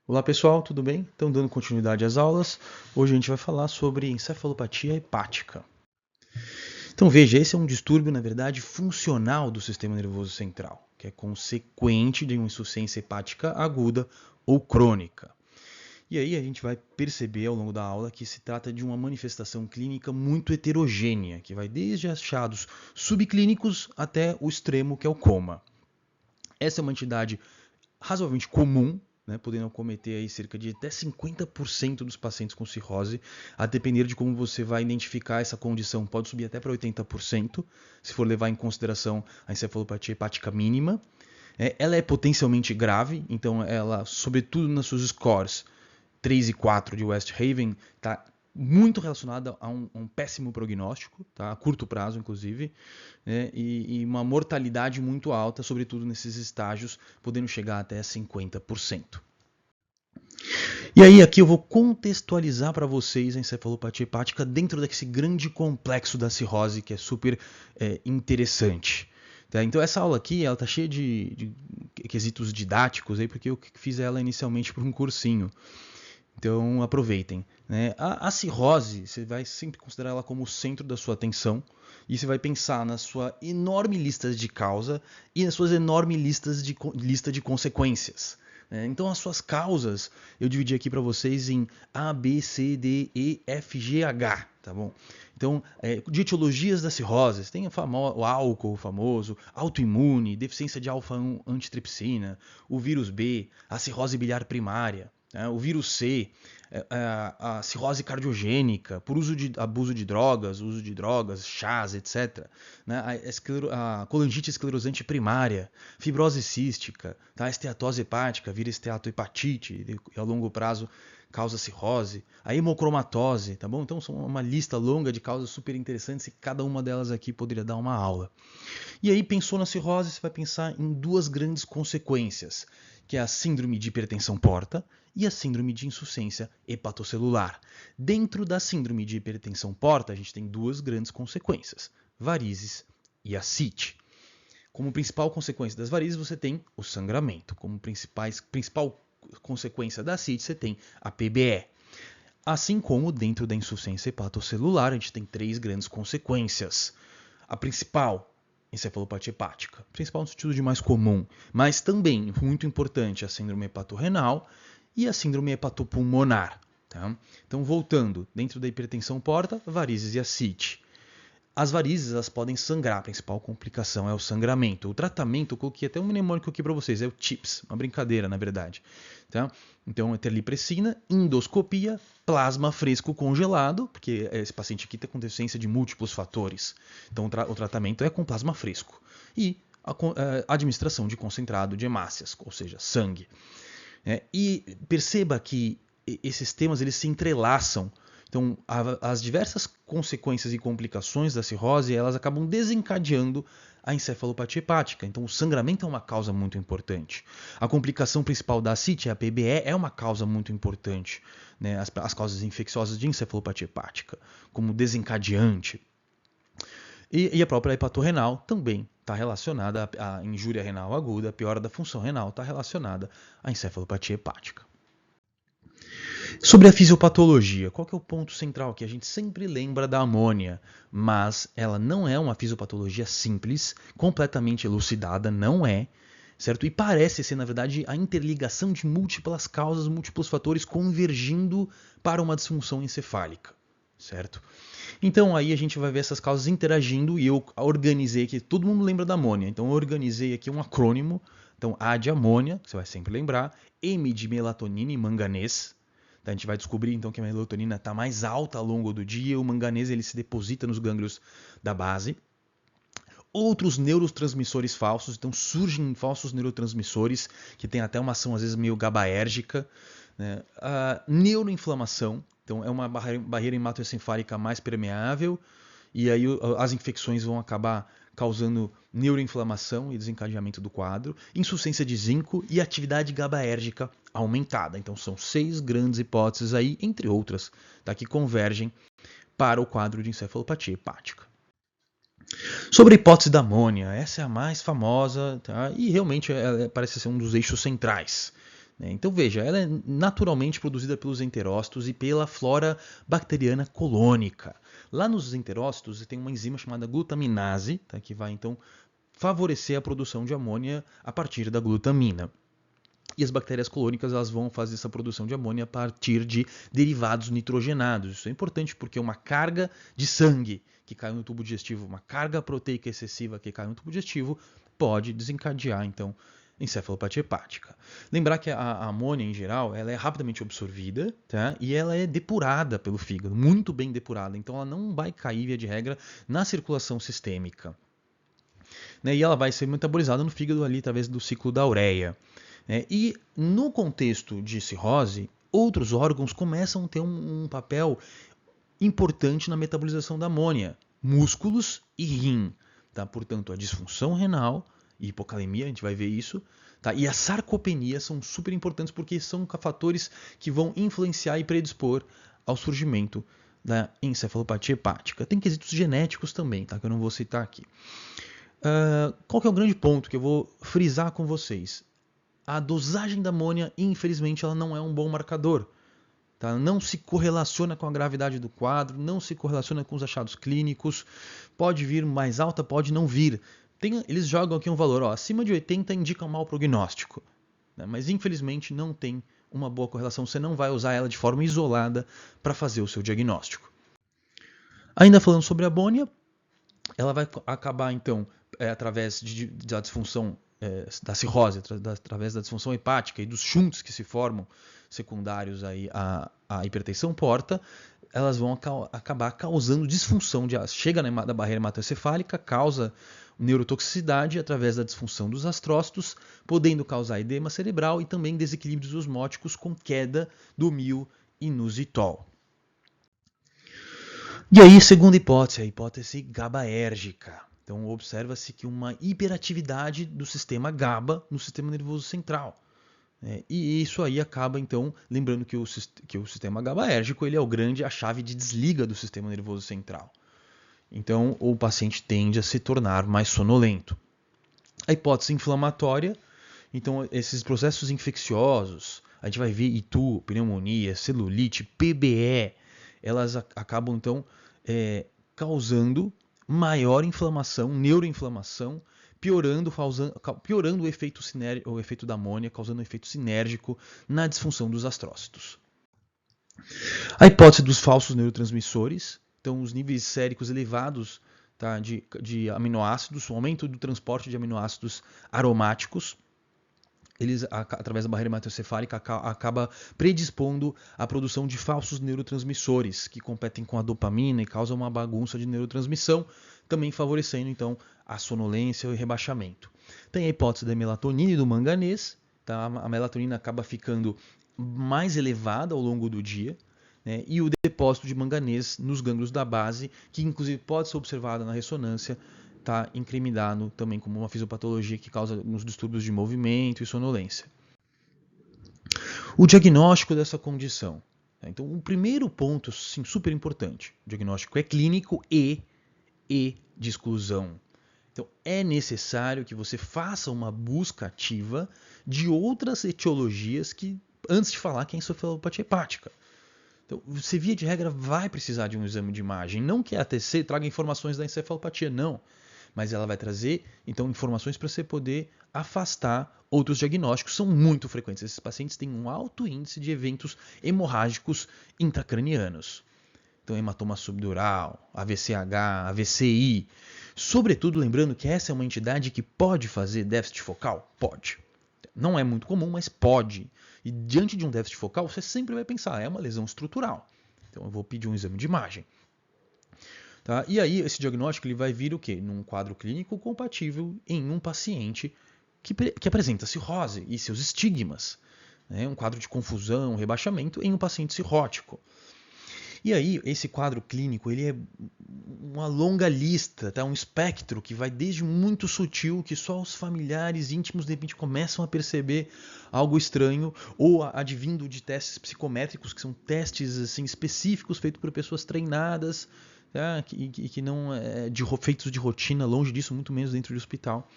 Olá pessoal, tudo bem? Então, dando continuidade às aulas, hoje a gente vai falar sobre encefalopatia hepática. Então, veja, esse é um distúrbio, na verdade, funcional do sistema nervoso central, que é consequente de uma insuficiência hepática aguda ou crônica. E aí a gente vai perceber ao longo da aula que se trata de uma manifestação clínica muito heterogênea, que vai desde achados subclínicos até o extremo, que é o coma. Essa é uma entidade razoavelmente comum, né, podendo acometer aí cerca de até 50% dos pacientes com cirrose, a depender de como você vai identificar essa condição, pode subir até para 80%, se for levar em consideração a encefalopatia hepática mínima. Ela é potencialmente grave, então ela, sobretudo nas suas scores 3 e 4 de West Haven, está muito relacionada a um péssimo prognóstico, tá? A curto prazo, inclusive, né? E uma mortalidade muito alta, sobretudo nesses estágios, podendo chegar até 50%. E aí aqui eu vou contextualizar para vocês a encefalopatia hepática dentro desse grande complexo da cirrose, que é super interessante. Tá? Então essa aula aqui ela tá cheia de quesitos didáticos, aí, porque eu fiz ela inicialmente por um cursinho. Então aproveitem. Né? A cirrose, você vai sempre considerar ela como o centro da sua atenção e você vai pensar na sua enorme lista de causa e nas suas enormes lista de consequências. Né? Então as suas causas eu dividi aqui para vocês em A, B, C, D, E, F, G, H. Tá bom? Então, de etiologias da cirrose, tem o álcool famoso, autoimune, deficiência de alfa-1 antitripsina, o vírus B, a cirrose biliar primária, o vírus C, a cirrose cardiogênica, por abuso de drogas, chás, etc. Né? A colangite esclerosante primária, fibrose cística, tá? A esteatose hepática, vira esteatohepatite, e a longo prazo causa cirrose, a hemocromatose, tá bom? Então são uma lista longa de causas super interessantes e cada uma delas aqui poderia dar uma aula. E aí pensou na cirrose, você vai pensar em duas grandes consequências, que é a síndrome de hipertensão porta e a síndrome de insuficiência hepatocelular. Dentro da síndrome de hipertensão porta, a gente tem duas grandes consequências, varizes e ascite. Como principal consequência das varizes, você tem o sangramento. Como principal consequência da ascite, você tem a PBE. Assim como dentro da insuficiência hepatocelular, a gente tem três grandes consequências. A principal, encefalopatia hepática. Principal no sentido de mais comum, mas também, muito importante, a síndrome hepatorrenal e a síndrome hepatopulmonar. Tá? Então, voltando, dentro da hipertensão porta, varizes e ascite. As varizes elas podem sangrar, a principal complicação é o sangramento. O tratamento, eu coloquei até um mnemônico aqui para vocês, é o TIPS, uma brincadeira na verdade. Tá? Então, é terlipressina, endoscopia, plasma fresco congelado, porque esse paciente aqui está com deficiência de múltiplos fatores. Então, o tratamento é com plasma fresco. E a administração de concentrado de hemácias, ou seja, sangue. E perceba que esses temas eles se entrelaçam. Então, as diversas consequências e complicações da cirrose, elas acabam desencadeando a encefalopatia hepática. Então, o sangramento é uma causa muito importante. A complicação principal da ascite, a PBE, é uma causa muito importante. Né? As causas infecciosas de encefalopatia hepática, como desencadeante. E a própria hepatorrenal também está relacionada à injúria renal aguda, a piora da função renal está relacionada à encefalopatia hepática. Sobre a fisiopatologia, qual que é o ponto central? Que a gente sempre lembra da amônia, mas ela não é uma fisiopatologia simples, completamente elucidada, não é, certo? E parece ser, na verdade, a interligação de múltiplas causas, múltiplos fatores convergindo para uma disfunção encefálica, certo? Então aí a gente vai ver essas causas interagindo e eu organizei aqui, todo mundo lembra da amônia, então eu organizei aqui um acrônimo, então A de amônia, que você vai sempre lembrar, M de melatonina e manganês. A gente vai descobrir então que a melatonina está mais alta ao longo do dia, o manganês ele se deposita nos gânglios da base. Outros neurotransmissores falsos, então surgem falsos neurotransmissores que têm até uma ação às vezes meio gabaérgica. Né? A neuroinflamação, então é uma barreira hematoencefálica mais permeável e aí as infecções vão acabar causando neuroinflamação e desencadeamento do quadro, insuficiência de zinco e atividade gabaérgica aumentada. Então são 6 grandes hipóteses aí, entre outras, tá, que convergem para o quadro de encefalopatia hepática. Sobre a hipótese da amônia, essa é a mais famosa, tá? E realmente parece ser um dos eixos centrais. né? Então veja, ela é naturalmente produzida pelos enterócitos e pela flora bacteriana colônica. Lá nos enterócitos tem uma enzima chamada glutaminase, tá, que vai então favorecer a produção de amônia a partir da glutamina. E as bactérias colônicas elas vão fazer essa produção de amônia a partir de derivados nitrogenados. Isso é importante porque uma carga de sangue que cai no tubo digestivo, uma carga proteica excessiva que cai no tubo digestivo, pode desencadear, então, encefalopatia hepática. Lembrar que a amônia, em geral, ela é rapidamente absorvida, tá? E ela é depurada pelo fígado, muito bem depurada. Então, ela não vai cair, via de regra, na circulação sistêmica, né? E ela vai ser metabolizada no fígado ali através do ciclo da ureia. E no contexto de cirrose, outros órgãos começam a ter um papel importante na metabolização da amônia, músculos e rim. Tá? Portanto, a disfunção renal e hipocalemia, a gente vai ver isso, tá? E a sarcopenia são super importantes porque são fatores que vão influenciar e predispor ao surgimento da encefalopatia hepática. Tem quesitos genéticos também, tá? Que eu não vou citar aqui. Qual que é o grande ponto que eu vou frisar com vocês? A dosagem da amônia, infelizmente, ela não é um bom marcador. Tá? Não se correlaciona com a gravidade do quadro, não se correlaciona com os achados clínicos. Pode vir mais alta, pode não vir. Eles jogam aqui um valor, acima de 80 indica um mau prognóstico. Né? Mas, infelizmente, não tem uma boa correlação. Você não vai usar ela de forma isolada para fazer o seu diagnóstico. Ainda falando sobre a amônia, ela vai acabar, então, através da disfunção da cirrose, através da disfunção hepática e dos shunts que se formam secundários aí à hipertensão porta, elas vão acabar causando disfunção, chega na barreira hematoencefálica, causa neurotoxicidade através da disfunção dos astrócitos, podendo causar edema cerebral e também desequilíbrios osmóticos com queda do myo-inositol. E aí, segunda hipótese, a hipótese GABAérgica. Então, observa-se que uma hiperatividade do sistema GABA no sistema nervoso central. E isso aí acaba, então, lembrando que o sistema GABAérgico ele é a chave de desliga do sistema nervoso central. Então, o paciente tende a se tornar mais sonolento. A hipótese inflamatória, então, esses processos infecciosos, a gente vai ver itu, pneumonia, celulite, PBE, elas acabam, então, causando maior inflamação, neuroinflamação, piorando o efeito da amônia, causando um efeito sinérgico na disfunção dos astrócitos. A hipótese dos falsos neurotransmissores, então os níveis séricos elevados, tá, de aminoácidos, o aumento do transporte de aminoácidos aromáticos, eles, através da barreira hematoencefálica, acaba predispondo à produção de falsos neurotransmissores que competem com a dopamina e causam uma bagunça de neurotransmissão, também favorecendo então a sonolência e o rebaixamento. Tem a hipótese da melatonina e do manganês, tá? A melatonina acaba ficando mais elevada ao longo do dia, né? E o depósito de manganês nos gânglios da base, que inclusive pode ser observado na ressonância, está incriminado também como uma fisiopatologia que causa alguns distúrbios de movimento e sonolência. O diagnóstico dessa condição. Então, o primeiro ponto, sim, super importante, o diagnóstico é clínico e de exclusão. Então, é necessário que você faça uma busca ativa de outras etiologias antes de falar que é encefalopatia hepática. Então, você, via de regra, vai precisar de um exame de imagem. Não que a ATC traga informações da encefalopatia, não. Mas ela vai trazer, então, informações para você poder afastar outros diagnósticos. São muito frequentes. Esses pacientes têm um alto índice de eventos hemorrágicos intracranianos. Então, hematoma subdural, AVCH, AVCI. Sobretudo, lembrando que essa é uma entidade que pode fazer déficit focal? Pode. Não é muito comum, mas pode. E diante de um déficit focal, você sempre vai pensar, é uma lesão estrutural. Então, eu vou pedir um exame de imagem. Tá? E aí, esse diagnóstico ele vai vir o quê? Num quadro clínico compatível em um paciente que apresenta cirrose e seus estigmas. Né? Um quadro de confusão, rebaixamento em um paciente cirrótico. E aí, esse quadro clínico ele é uma longa lista, tá? Um espectro que vai desde muito sutil, que só os familiares íntimos de repente começam a perceber algo estranho, ou advindo de testes psicométricos, que são testes assim, específicos feitos por pessoas treinadas, tá? Que não feitos de rotina, longe disso, muito menos dentro de hospital.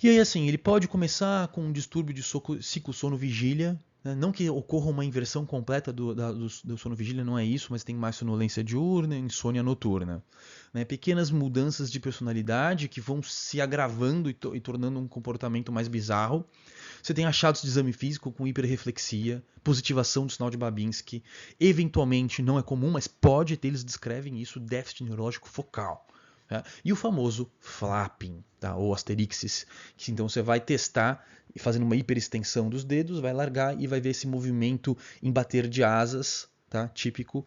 E aí, assim, ele pode começar com um distúrbio de ciclo sono-vigília, né? Não que ocorra uma inversão completa do sono-vigília, não é isso, mas tem mais sonolência diurna e insônia noturna. Né? Pequenas mudanças de personalidade que vão se agravando e tornando um comportamento mais bizarro. Você tem achados de exame físico com hiperreflexia, positivação do sinal de Babinski. Eventualmente, não é comum, mas pode ter, eles descrevem isso, déficit neurológico focal. Tá? E o famoso flapping, tá? Ou asterixis, que então você vai testar fazendo uma hiperextensão dos dedos, vai largar e vai ver esse movimento em bater de asas, tá? Típico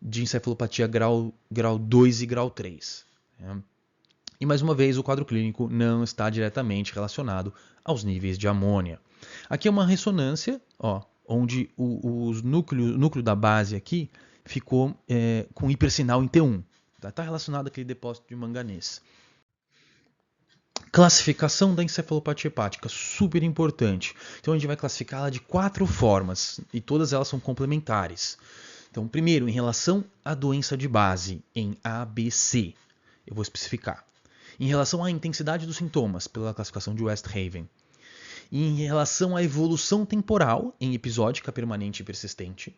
de encefalopatia grau 2 e grau 3. Tá? E mais uma vez, o quadro clínico não está diretamente relacionado aos níveis de amônia. Aqui é uma ressonância, ó, onde o núcleo da base aqui ficou com hipersinal em T1. Está relacionado àquele depósito de manganês. Classificação da encefalopatia hepática, super importante. Então a gente vai classificá-la de 4 formas e todas elas são complementares. Então, primeiro, em relação à doença de base, em ABC, eu vou especificar. Em relação à intensidade dos sintomas, pela classificação de Westhaven. Em relação à evolução temporal, em episódica, permanente e persistente.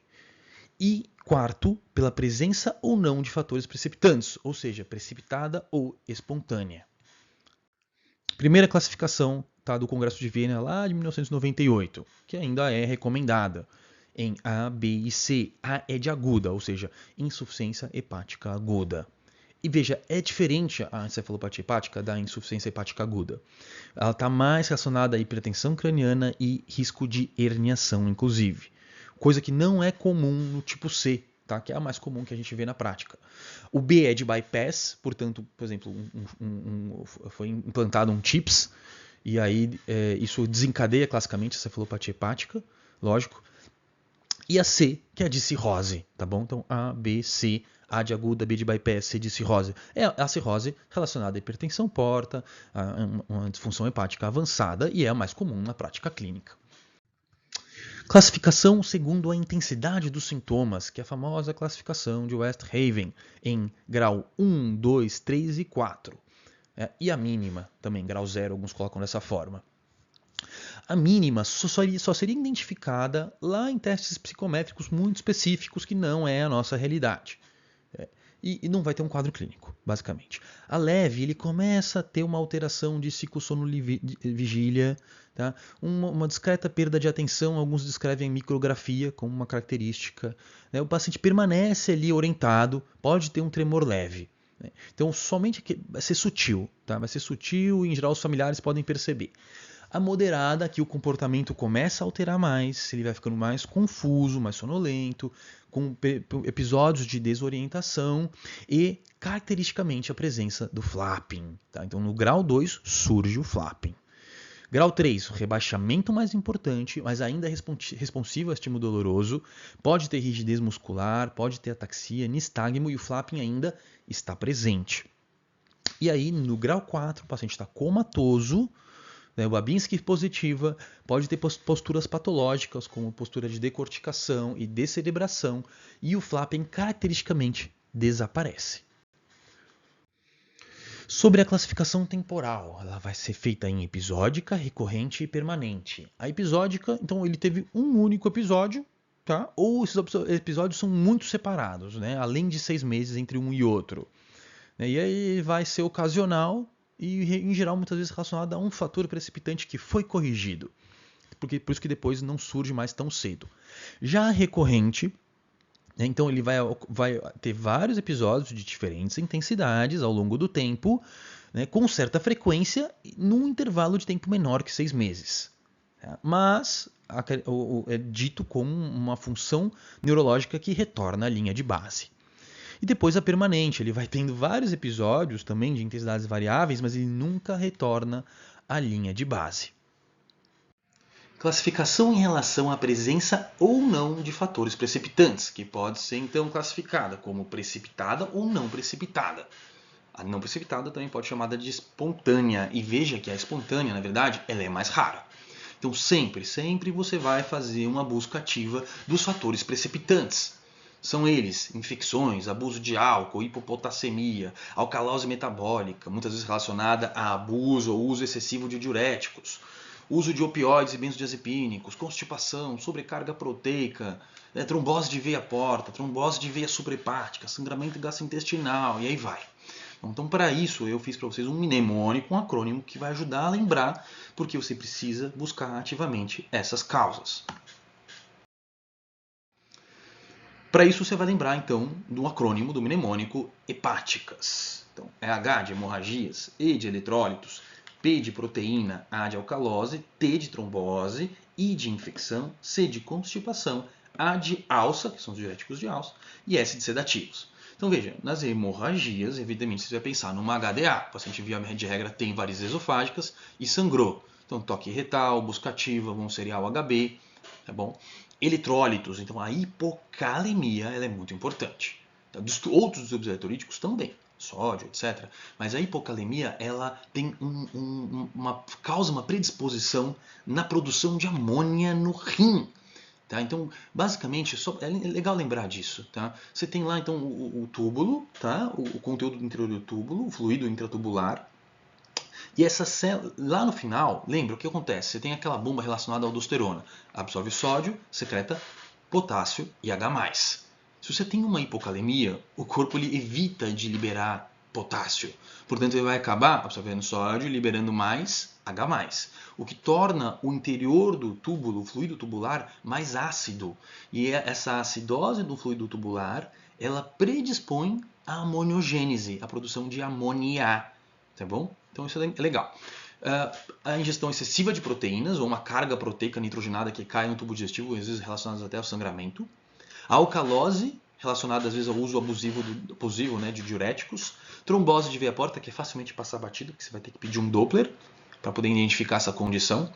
E quarto, pela presença ou não de fatores precipitantes, ou seja, precipitada ou espontânea. Primeira classificação tá, do Congresso de Viena lá de 1998, que ainda é recomendada em A, B e C. A é de aguda, ou seja, insuficiência hepática aguda. E veja, é diferente a encefalopatia hepática da insuficiência hepática aguda. Ela está mais relacionada à hipertensão craniana e risco de herniação, inclusive. Coisa que não é comum no tipo C, tá? Que é a mais comum que a gente vê na prática. O B é de bypass, portanto, por exemplo, foi implantado um TIPS, e aí isso desencadeia classicamente a cefalopatia hepática, lógico. E a C, que é a de cirrose, tá bom? Então, A, B, C, A de aguda, B de bypass, C de cirrose. É a cirrose relacionada à hipertensão porta, a uma disfunção hepática avançada, e é a mais comum na prática clínica. Classificação segundo a intensidade dos sintomas, que é a famosa classificação de Westhaven, em grau 1, 2, 3 e 4. E a mínima, também grau 0, alguns colocam dessa forma. A mínima só seria identificada lá em testes psicométricos muito específicos, que não é a nossa realidade. E não vai ter um quadro clínico, basicamente. A leve, ele começa a ter uma alteração de ciclo sono-vigília, tá? Uma discreta perda de atenção, alguns descrevem micrografia como uma característica. Né? O paciente permanece ali orientado, pode ter um tremor leve. Né? Então, somente vai ser sutil, tá? Vai ser sutil e, em geral, os familiares podem perceber. A moderada, que o comportamento começa a alterar mais, ele vai ficando mais confuso, mais sonolento, com episódios de desorientação e, caracteristicamente, a presença do flapping. Tá? Então, no grau 2, surge o flapping. Grau 3, rebaixamento mais importante, mas ainda responsivo a estímulo doloroso, pode ter rigidez muscular, pode ter ataxia, nistagmo e o flapping ainda está presente. E aí, no grau 4, o paciente está comatoso, o Babinski positiva pode ter posturas patológicas, como postura de decorticação e descerebração, e o flapping caracteristicamente desaparece. Sobre a classificação temporal, ela vai ser feita em episódica, recorrente e permanente. A episódica, então, ele teve um único episódio, tá? Ou esses episódios são muito separados, né? Além de 6 meses entre um e outro. E aí vai ser ocasional, e, em geral, muitas vezes relacionado a um fator precipitante que foi corrigido. Por isso que depois não surge mais tão cedo. Já a recorrente, então ele vai ter vários episódios de diferentes intensidades ao longo do tempo, né, com certa frequência, num intervalo de tempo menor que 6 meses. Mas é dito como uma função neurológica que retorna à linha de base. E depois a permanente, ele vai tendo vários episódios também de intensidades variáveis, mas ele nunca retorna à linha de base. Classificação em relação à presença ou não de fatores precipitantes, que pode ser então classificada como precipitada ou não precipitada. A não precipitada também pode ser chamada de espontânea, e veja que a espontânea, na verdade, ela é mais rara. Então sempre você vai fazer uma busca ativa dos fatores precipitantes. São eles: infecções, abuso de álcool, hipopotassemia, alcalose metabólica, muitas vezes relacionada a abuso ou uso excessivo de diuréticos, uso de opioides e benzodiazepínicos, constipação, sobrecarga proteica, trombose de veia porta, trombose de veia suprahepática, sangramento gastrointestinal, e aí vai. Então, para isso, eu fiz para vocês um mnemônico, um acrônimo que vai ajudar a lembrar, porque você precisa buscar ativamente essas causas. Para isso, você vai lembrar, então, do acrônimo, do mnemônico hepáticas. Então, é H de hemorragias, E de eletrólitos, P de proteína, A de alcalose, T de trombose, I de infecção, C de constipação, A de alça, que são os diuréticos de alça, e S de sedativos. Então veja, nas hemorragias, evidentemente você vai pensar numa HDA. O paciente via de regra tem varizes esofágicas e sangrou. Então toque retal, busca ativa, um serial HB, tá bom? Eletrólitos, então a hipocalemia ela é muito importante. Outros distúrbios eletrolíticos também, sódio, etc. Mas a hipocalemia ela tem causa uma predisposição na produção de amônia no rim. Tá? Então, basicamente, é legal lembrar disso. Tá? Você tem lá então o túbulo, tá? o conteúdo do interior do túbulo, o fluido intratubular. E essa célula, lá no final, lembra o que acontece? Você tem aquela bomba relacionada à aldosterona. Absorve sódio, secreta potássio e H+. Se você tem uma hipocalemia, o corpo ele evita de liberar potássio. Portanto, ele vai acabar absorvendo sódio e liberando mais H+, o que torna o interior do túbulo, o fluido tubular, mais ácido. E essa acidose do fluido tubular, ela predispõe à amoniogênese, à produção de amônia. Tá bom? Então isso é legal. A ingestão excessiva de proteínas, ou uma carga proteica nitrogenada que cai no tubo digestivo, às vezes relacionadas até ao sangramento. A alcalose, relacionada às vezes ao uso abusivo de diuréticos. Trombose de veia porta, que é facilmente passar batido, que você vai ter que pedir um Doppler para poder identificar essa condição.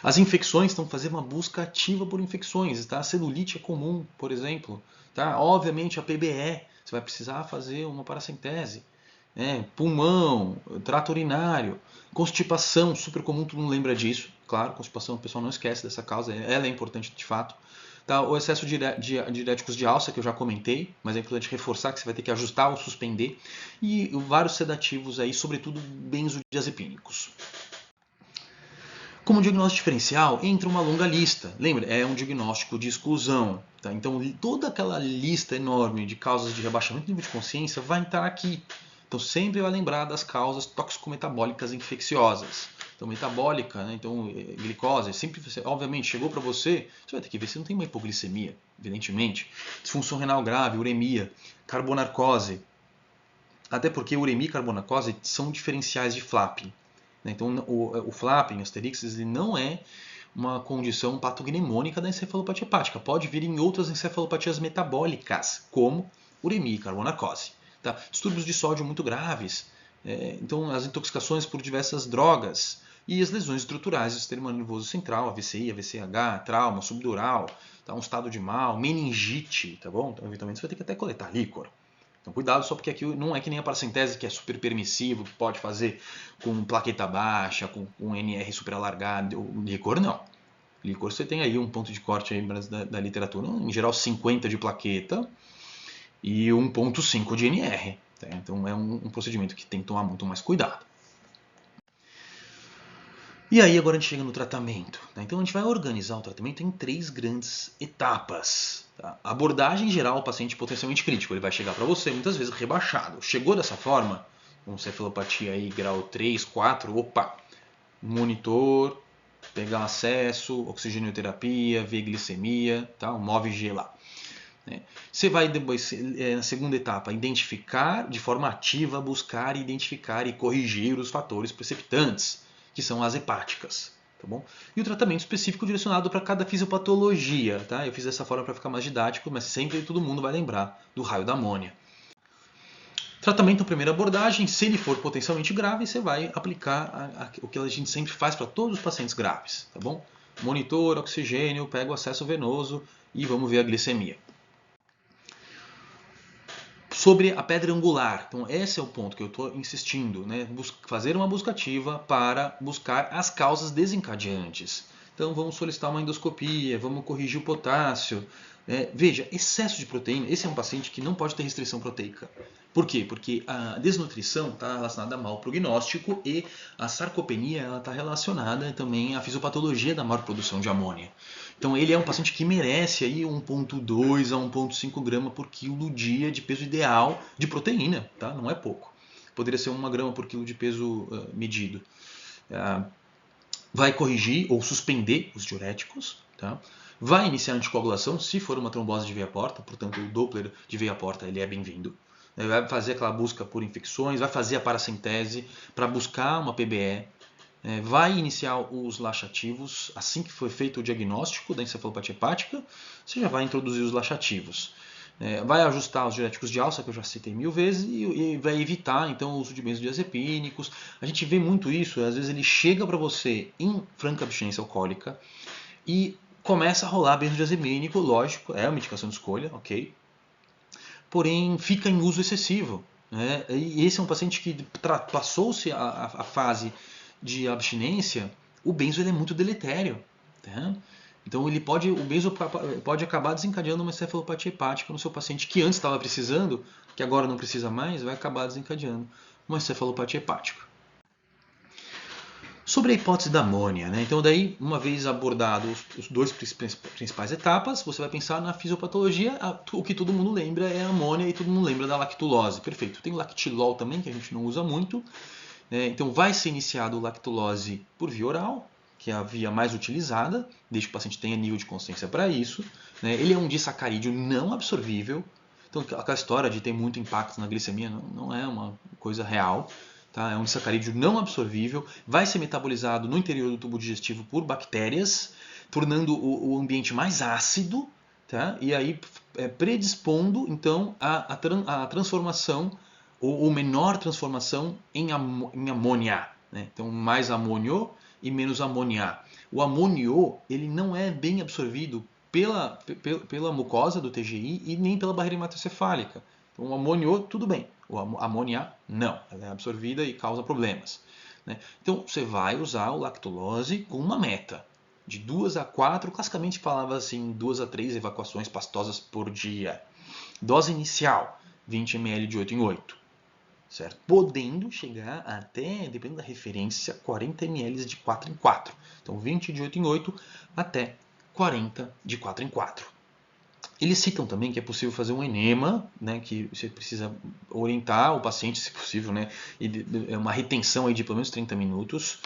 As infecções, então fazer uma busca ativa por infecções. Tá? A celulite é comum, por exemplo. Tá? Obviamente a PBE, você vai precisar fazer uma paracentese. Pulmão, trato urinário, constipação, super comum, todo mundo lembra disso. Claro, constipação, o pessoal não esquece dessa causa, ela é importante de fato. Tá, o excesso de diuréticos de alça, que eu já comentei, mas é importante reforçar que você vai ter que ajustar ou suspender. E vários sedativos aí, sobretudo benzodiazepínicos. Como diagnóstico diferencial, entra uma longa lista. Lembra, é um diagnóstico de exclusão. Tá? Então, toda aquela lista enorme de causas de rebaixamento do nível de consciência vai estar aqui. Então, sempre vai lembrar das causas tóxico-metabólicas infecciosas. Então, metabólica, né? Então, glicose, sempre, obviamente, chegou para você, você vai ter que ver se não tem uma hipoglicemia, evidentemente. Disfunção renal grave, uremia, carbonarcose. Até porque uremia e carbonarcose são diferenciais de flapping. Então, o flapping, Asterix, ele não é uma condição patognemônica da encefalopatia hepática. Pode vir em outras encefalopatias metabólicas, como uremia e carbonarcose. Tá? Distúrbios de sódio muito graves. Então, as intoxicações por diversas drogas e as lesões estruturais do sistema nervoso central, AVCI, AVCH, trauma, subdural, tá? Um estado de mal, meningite, tá bom? Então, eventualmente, você vai ter que até coletar líquor. Então, cuidado, só porque aqui não é que nem a paracentese, que é super permissivo, que pode fazer com plaqueta baixa, com NR super alargado. O licor não. O licor você tem aí um ponto de corte aí da literatura, em geral 50 de plaqueta e 1,5 de NR. Tá? Então é um procedimento que tem que tomar muito mais cuidado. E aí agora a gente chega no tratamento. Tá? Então a gente vai organizar o tratamento em 3 grandes etapas. Tá? Abordagem geral, o paciente potencialmente crítico. Ele vai chegar para você muitas vezes rebaixado. Chegou dessa forma, com cefalopatia aí, grau 3, 4, opa, monitor, pegar acesso, oxigenoterapia, ver glicemia, tá? O MOVG lá. Você vai depois, na segunda etapa, identificar de forma ativa, buscar, identificar e corrigir os fatores precipitantes, que são as hepáticas. Tá bom? E o tratamento específico direcionado para cada fisiopatologia. Tá? Eu fiz dessa forma para ficar mais didático, mas sempre todo mundo vai lembrar do raio da amônia. Tratamento, primeira abordagem, se ele for potencialmente grave, você vai aplicar o que a gente sempre faz para todos os pacientes graves. Tá bom? Monitor, oxigênio, pega o acesso venoso e vamos ver a glicemia. Sobre a pedra angular, então esse é o ponto que eu estou insistindo, né? Fazer uma busca ativa para buscar as causas desencadeantes. então vamos solicitar uma endoscopia, vamos corrigir o potássio. Veja, excesso de proteína, esse é um paciente que não pode ter restrição proteica. Por quê? Porque a desnutrição está relacionada a mau prognóstico e a sarcopenia está relacionada também à fisiopatologia da maior produção de amônia. Então ele é um paciente que merece aí 1,2 a 1,5 grama por quilo dia de peso ideal de proteína, tá? Não é pouco. Poderia ser 1 grama por quilo de peso medido. Vai corrigir ou suspender os diuréticos, tá? Vai iniciar a anticoagulação se for uma trombose de veia porta, portanto o Doppler de veia porta ele é bem-vindo. Vai fazer aquela busca por infecções, vai fazer a paracentese para buscar uma PBE, vai iniciar os laxativos. Assim que for feito o diagnóstico da encefalopatia hepática, você já vai introduzir os laxativos. Vai ajustar os diuréticos de alça, que eu já citei 1000 vezes, e vai evitar então o uso de benzodiazepínicos. A gente vê muito isso, às vezes ele chega para você em franca abstinência alcoólica e começa a rolar benzodiazepínico, lógico, é uma medicação de escolha, ok? Porém, fica em uso excessivo. E esse é um paciente que passou-se a fase de abstinência, o benzo ele é muito deletério. Tá? Então o benzo pode acabar desencadeando uma encefalopatia hepática no seu paciente que antes estava precisando, que agora não precisa mais, vai acabar desencadeando uma encefalopatia hepática. Sobre a hipótese da amônia, então daí, uma vez abordados os dois principais etapas, você vai pensar na fisiopatologia. O que todo mundo lembra é a amônia e todo mundo lembra da lactulose. Perfeito. Tem o lactilol também, que a gente não usa muito. Então vai ser iniciado a lactulose por via oral, que é a via mais utilizada, desde que o paciente tenha nível de consciência para isso. Ele é um disacarídeo não absorvível. Então aquela história de ter muito impacto na glicemia não é uma coisa real. Tá? É um disacarídeo não absorvível, vai ser metabolizado no interior do tubo digestivo por bactérias, tornando o ambiente mais ácido, tá? E aí predispondo então a transformação ou menor transformação em amônia. Então mais amônio e menos amônia. O amônio ele não é bem absorvido pela mucosa do TGI e nem pela barreira hematocefálica. Então, o amônio, tudo bem. O amônia, não. Ela é absorvida e causa problemas. Então, você vai usar o lactulose com uma meta de 2 a 4, classicamente falava assim, 2 a 3 evacuações pastosas por dia. Dose inicial, 20 ml de 8 em 8. Certo? Podendo chegar até, dependendo da referência, 40 ml de 4 em 4. Então, 20 de 8 em 8 até 40 de 4 em 4. Eles citam também que é possível fazer um enema, que você precisa orientar o paciente, se possível, e uma retenção aí de pelo menos 30 minutos,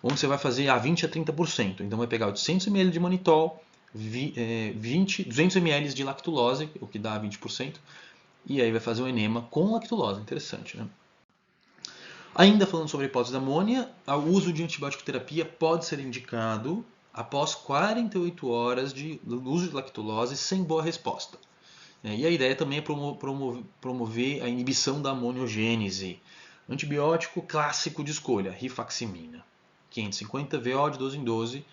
onde você vai fazer a 20 a 30%. Então vai pegar 800 ml de manitol, 200 ml de lactulose, o que dá 20%, e aí vai fazer um enema com lactulose. Interessante, né? Ainda falando sobre a hipótese da amônia, o uso de antibiótico terapia pode ser indicado após 48 horas de uso de lactulose sem boa resposta. E a ideia também é promover a inibição da amoniogênese. Antibiótico clássico de escolha, rifaximina. 550 VO de 12 em 12,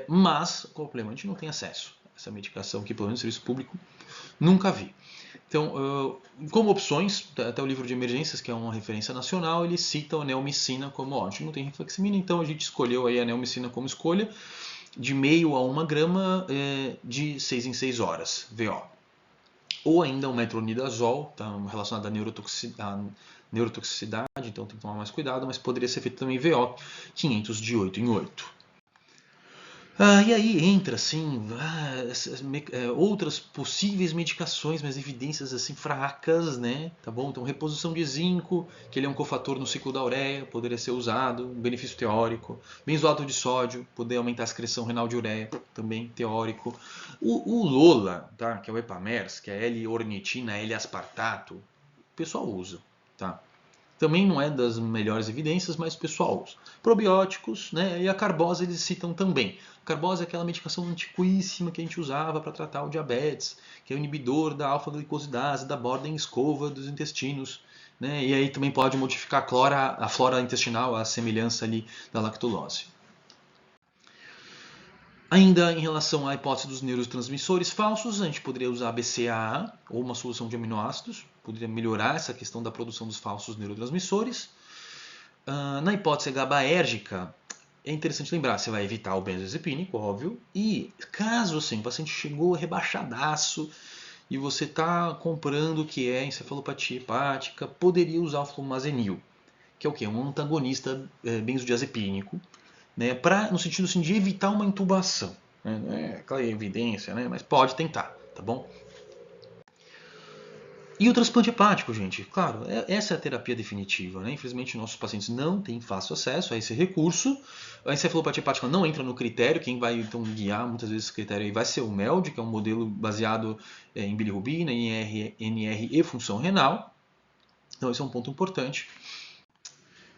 mas o problema, a gente não tem acesso a essa medicação que, pelo menos no serviço público, nunca vi. Então, como opções, até o livro de emergências, que é uma referência nacional, ele cita a neomicina como a gente não tem rifaximina, então a gente escolheu aí a neomicina como escolha, de meio a 1 grama de 6 em 6 horas, VO. Ou ainda o metronidazol, tá, relacionado à neurotoxicidade, então tem que tomar mais cuidado, mas poderia ser feito também VO 500 de 8 em 8. E aí entra assim, outras possíveis medicações, mas evidências assim fracas, tá bom? Então reposição de zinco, que ele é um cofator no ciclo da ureia, poderia ser usado, um benefício teórico. Benzoato de sódio, poder aumentar a excreção renal de ureia, também teórico. O LOLA, tá? Que é o Epamers, que é L-ornitina, L-aspartato, o pessoal usa, tá? Também não é das melhores evidências, mas o pessoal usa. Probióticos, e a carbose eles citam também. A carbose é aquela medicação antiquíssima que a gente usava para tratar o diabetes, que é o inibidor da alfa-glicosidase, da borda em escova dos intestinos. E aí também pode modificar a flora intestinal, a semelhança ali da lactulose. Ainda em relação à hipótese dos neurotransmissores falsos, a gente poderia usar BCAA ou uma solução de aminoácidos, poderia melhorar essa questão da produção dos falsos neurotransmissores. Na hipótese GABAérgica, é interessante lembrar, você vai evitar o benzodiazepínico, óbvio, e caso assim, o paciente chegou rebaixadaço e você está comprando o que é encefalopatia hepática, poderia usar o flumazenil, que é o que? Um antagonista benzodiazepínico, né, no sentido assim, de evitar uma intubação. Né? Não é aquela evidência, né, mas pode tentar, tá bom? E o transplante hepático, gente, claro, essa é a terapia definitiva. Né? Infelizmente, nossos pacientes não têm fácil acesso a esse recurso. A encefalopatia hepática não entra no critério. Quem vai então guiar muitas vezes esse critério aí vai ser o MELD, que é um modelo baseado em bilirrubina, NR e função renal. Então, esse é um ponto importante.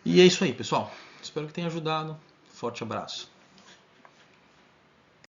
E é isso aí, pessoal. Espero que tenha ajudado. Forte abraço.